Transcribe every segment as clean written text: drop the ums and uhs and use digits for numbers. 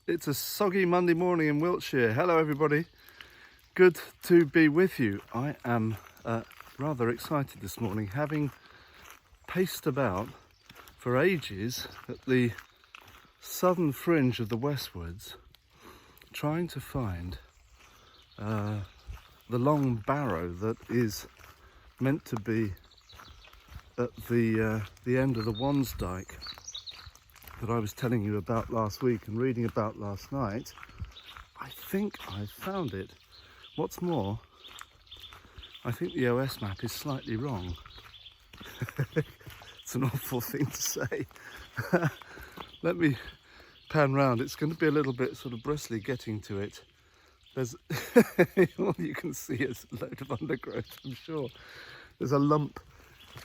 It's a soggy Monday morning in Wiltshire. Hello everybody, good to be with you. I am rather excited this morning, having paced about for ages at the southern fringe of the Westwoods, trying to find the long barrow that is meant to be at the end of the Wansdyke that I was telling you about last week and reading about last night. I think I found it. What's more, I think the OS map is slightly wrong. It's an awful thing to say. Let me pan round. It's going to be a little bit sort of bristly getting to it. There's all you can see is a load of undergrowth, I'm sure. There's a lump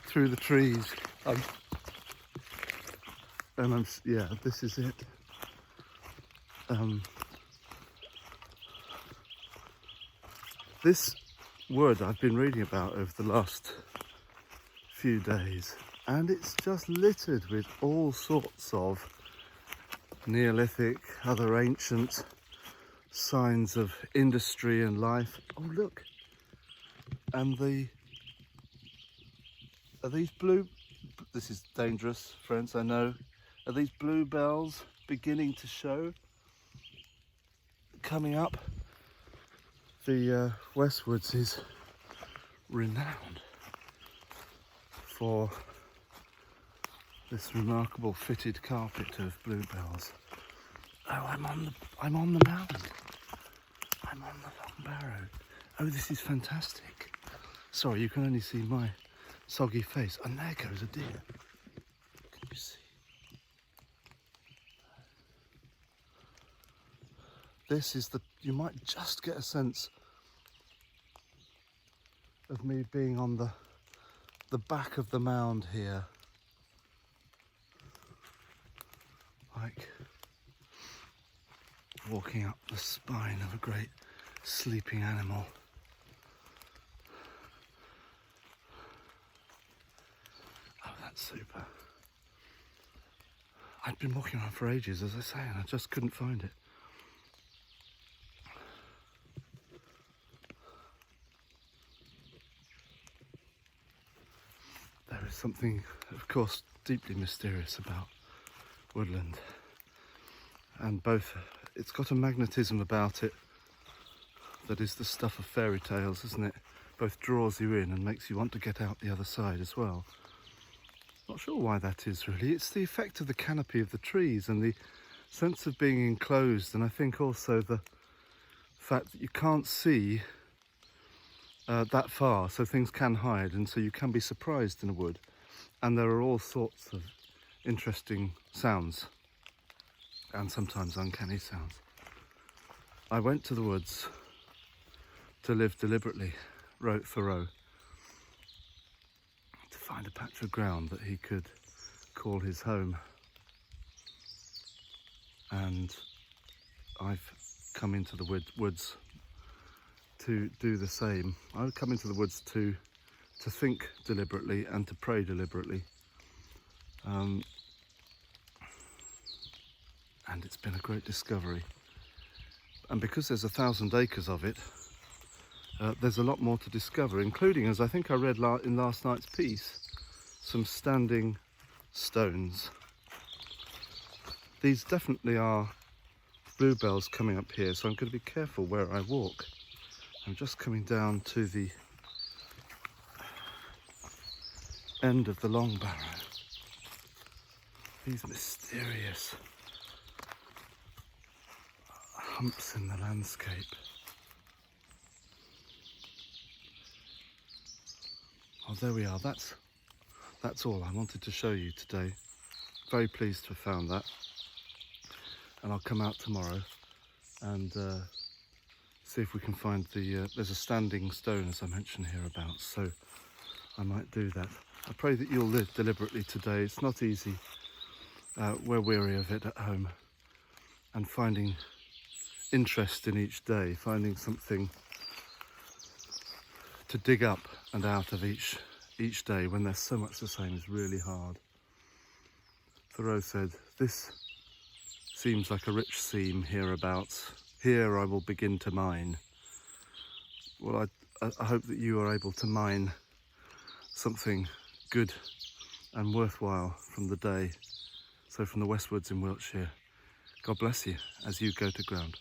through the trees. Yeah, this is it. This wood I've been reading about over the last few days, and it's just littered with all sorts of Neolithic, other ancient signs of industry and life. Oh look, and are these blue, this is dangerous friends, I know, are these bluebells beginning to show, coming up? The Westwoods is renowned for this remarkable fitted carpet of bluebells. Oh, I'm on the mound. I'm on the long barrow. Oh, this is fantastic. Sorry, you can only see my soggy face. And there goes a deer. Can you see? This is you might just get a sense of me being on the back of the mound here. Like walking up the spine of a great sleeping animal. Oh, that's super. I'd been walking around for ages, as I say, and I just couldn't find it. There is something, of course, deeply mysterious about woodland, and it's got a magnetism about it that is the stuff of fairy tales, isn't it? Both draws you in and makes you want to get out the other side as well. Not sure why that is really. It's the effect of the canopy of the trees and the sense of being enclosed, and I think also the fact that you can't see that far, so things can hide, and so you can be surprised in a wood, and there are all sorts of interesting sounds and sometimes uncanny sounds. I went to the woods to live deliberately, Thoreau, to find a patch of ground that he could call his home, and I've come into the woods to do the same. I would come into the woods to think deliberately and to pray deliberately. And it's been a great discovery. And because there's 1,000 acres of it, there's a lot more to discover, including, as I think I read in last night's piece, some standing stones. These definitely are bluebells coming up here, so I'm going to be careful where I walk. I'm just coming down to the end of the long barrow. These mysterious humps in the landscape. Oh, there we are. That's all I wanted to show you today. Very pleased to have found that. And I'll come out tomorrow and see if we can find there's a standing stone, as I mentioned here about, so I might do that. I pray that you'll live deliberately today. It's not easy. We're weary of it at home, and finding interest in each day, finding something to dig up and out of each day when there's so much the same is really hard. Thoreau said, "This seems like a rich theme hereabouts. Here I will begin to mine. Well, I hope that you are able to mine something good and worthwhile from the day. So from the Westwoods in Wiltshire, God bless you as you go to ground.